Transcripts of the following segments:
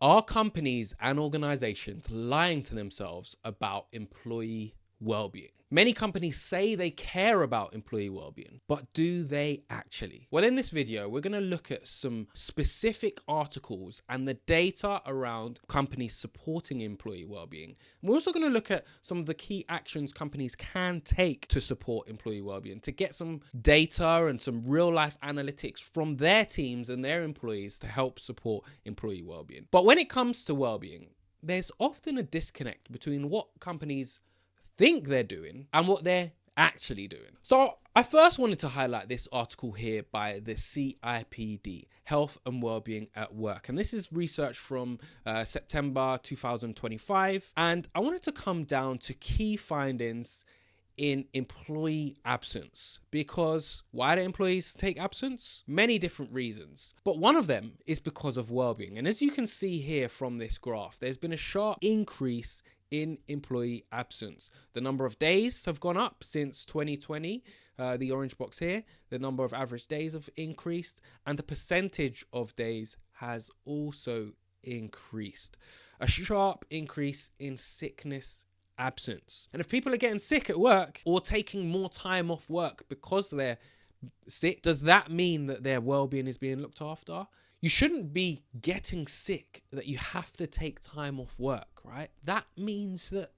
Are companies and organizations lying to themselves about employee well-being? Many companies say they care about employee well-being, but do they actually? Well, in this video, we're going to look at some specific articles and the data around companies supporting employee well-being. We're also going to look at some of the key actions companies can take to support employee well-being, to get some data and some real-life analytics from their teams and their employees to help support employee well-being. But when it comes to well-being, there's often a disconnect between what companies think they're doing and what they're actually doing. So I first wanted to highlight this article here by the CIPD, Health and Wellbeing at Work. And this is research from September 2025. And I wanted to come down to key findings in employee absence, because why do employees take absence? Many different reasons, but one of them is because of well-being. And as you can see here from this graph, there's been a sharp increase in employee absence. The number of days have gone up since 2020, the orange box here. The number of average days have increased, and the percentage of days has also increased. A sharp increase in sickness absence. And if people are getting sick at work or taking more time off work because they're sick, does that mean that their well-being is being looked after? You shouldn't be getting sick that you have to take time off work, right? That means that,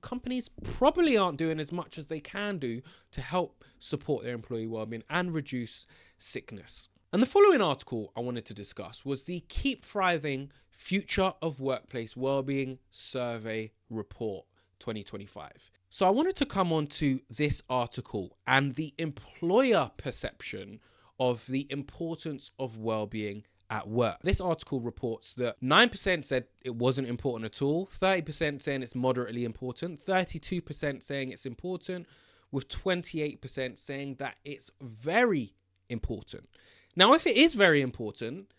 companies probably aren't doing as much as they can do to help support their employee well-being and reduce sickness. And the following article I wanted to discuss was the Keep Thriving Future of Workplace Wellbeing Survey Report 2025. So I wanted to come on to this article and the employer perception of the importance of well-being at work. This article reports that 9% said it wasn't important at all, 30% saying it's moderately important, 32% saying it's important, with 28% saying that it's very important. Now, if it is very important,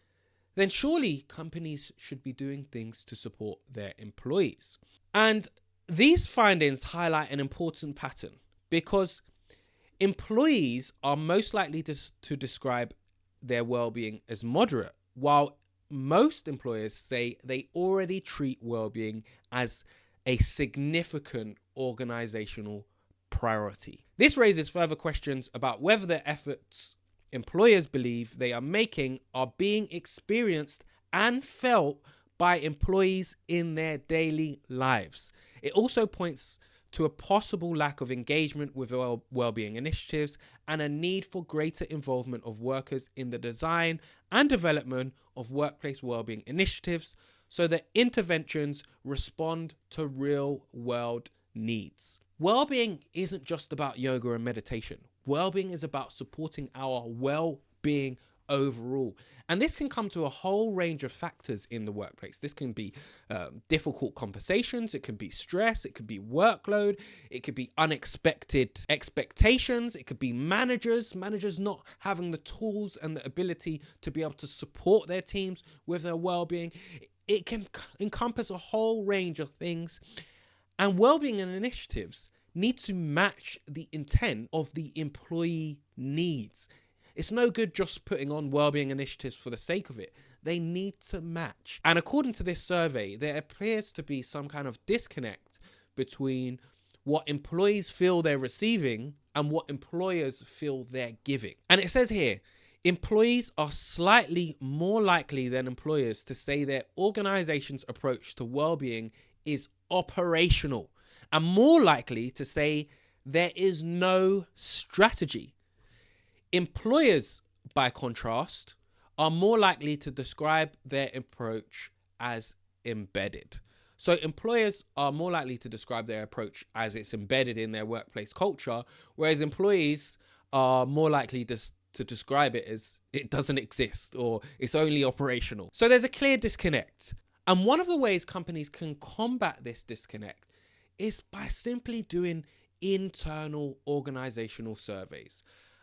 then surely companies should be doing things to support their employees. And these findings highlight an important pattern, because employees are most likely to describe their well-being as moderate, while most employers say they already treat well-being as a significant organizational priority. This raises further questions about whether the efforts employers believe they are making are being experienced and felt by employees in their daily lives. It also points to a possible lack of engagement with well-being initiatives and a need for greater involvement of workers in the design and development of workplace well-being initiatives so that interventions respond to real-world needs. Well-being isn't just about yoga and meditation. Well-being is about supporting our well-being overall. And this can come to a whole range of factors in the workplace. This can be difficult conversations, it can be stress, it could be workload, it could be unexpected expectations, it could be managers not having the tools and the ability to be able to support their teams with their well-being. It can encompass a whole range of things. And well-being and initiatives need to match the intent of the employee needs. It's no good just putting on well-being initiatives for the sake of it. They need to match. And according to this survey, there appears to be some kind of disconnect between what employees feel they're receiving and what employers feel they're giving. And it says here, employees are slightly more likely than employers to say their organization's approach to well-being is operational, and more likely to say there is no strategy. Employers, by contrast, are more likely to describe their approach as embedded. So employers are more likely to describe their approach as it's embedded in their workplace culture, whereas employees are more likely to describe it as it doesn't exist or it's only operational. So there's a clear disconnect. And one of the ways companies can combat this disconnect is by simply doing internal organizational surveys.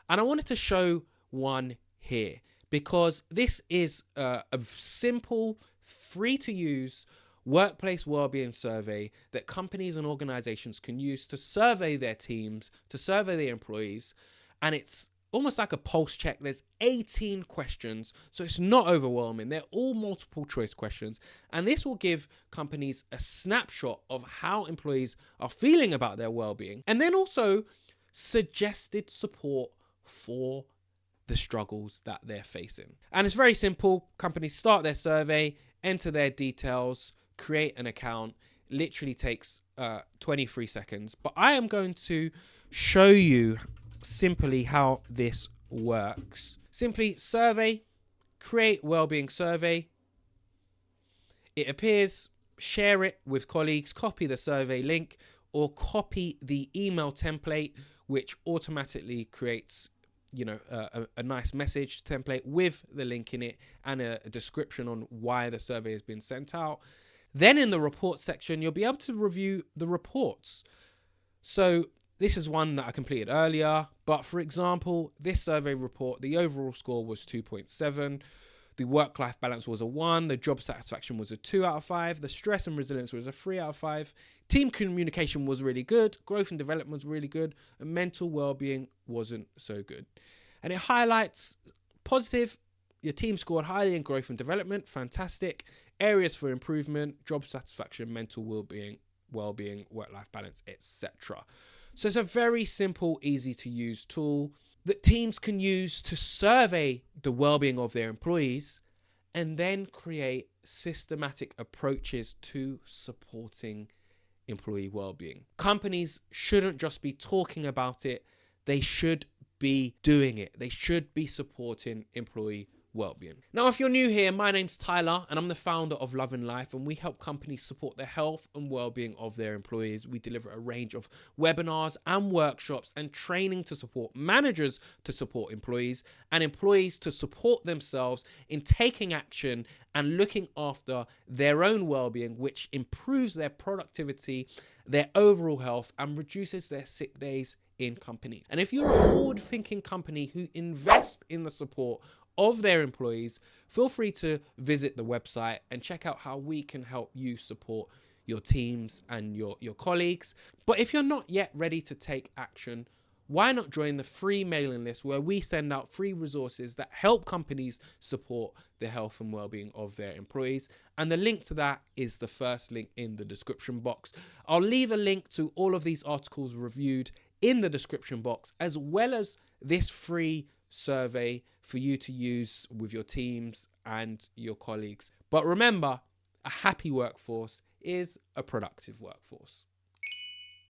And I wanted to show one here because this is a simple, free-to-use workplace wellbeing survey that companies and organizations can use to survey their teams, to survey their employees. And it's almost like a pulse check. There's 18 questions, so it's not overwhelming. They're all multiple choice questions, and this will give companies a snapshot of how employees are feeling about their well-being, and then also suggested support for the struggles that they're facing. And it's very simple. Companies start their survey, enter their details, create an account. Literally takes 23 seconds, but I am going to show you simply how this works. Simply survey, create wellbeing survey. It appears, share it with colleagues, copy the survey link, or copy the email template, which automatically creates a nice message template with the link in it and a description on why the survey has been sent out. Then in the report section, you'll be able to review the reports. So this is one that I completed earlier, but for example, this survey report, the overall score was 2.7. The work-life balance was a 1. The job satisfaction was a 2 out of 5. The stress and resilience was a 3 out of 5. Team communication was really good. Growth and development was really good. And mental well-being wasn't so good. And it highlights positive. Your team scored highly in growth and development. Fantastic. Areas for improvement, job satisfaction, mental well-being, work-life balance, etc. So it's a very simple, easy to use tool that teams can use to survey the well-being of their employees and then create systematic approaches to supporting employee well-being. Companies shouldn't just be talking about it, they should be doing it. They should be supporting employee well-being. Now, if you're new here, my name's Tyler and I'm the founder of Love and Life, and we help companies support the health and well-being of their employees. We deliver a range of webinars and workshops and training to support managers to support employees and employees to support themselves in taking action and looking after their own well-being, which improves their productivity, their overall health, and reduces their sick days in companies. And if you're a forward-thinking company who invests in the support of their employees, feel free to visit the website and check out how we can help you support your teams and your colleagues. But if you're not yet ready to take action, why not join the free mailing list where we send out free resources that help companies support the health and well-being of their employees? And the link to that is the first link in the description box. I'll leave a link to all of these articles reviewed in the description box, as well as this free survey for you to use with your teams and your colleagues. But remember, a happy workforce is a productive workforce.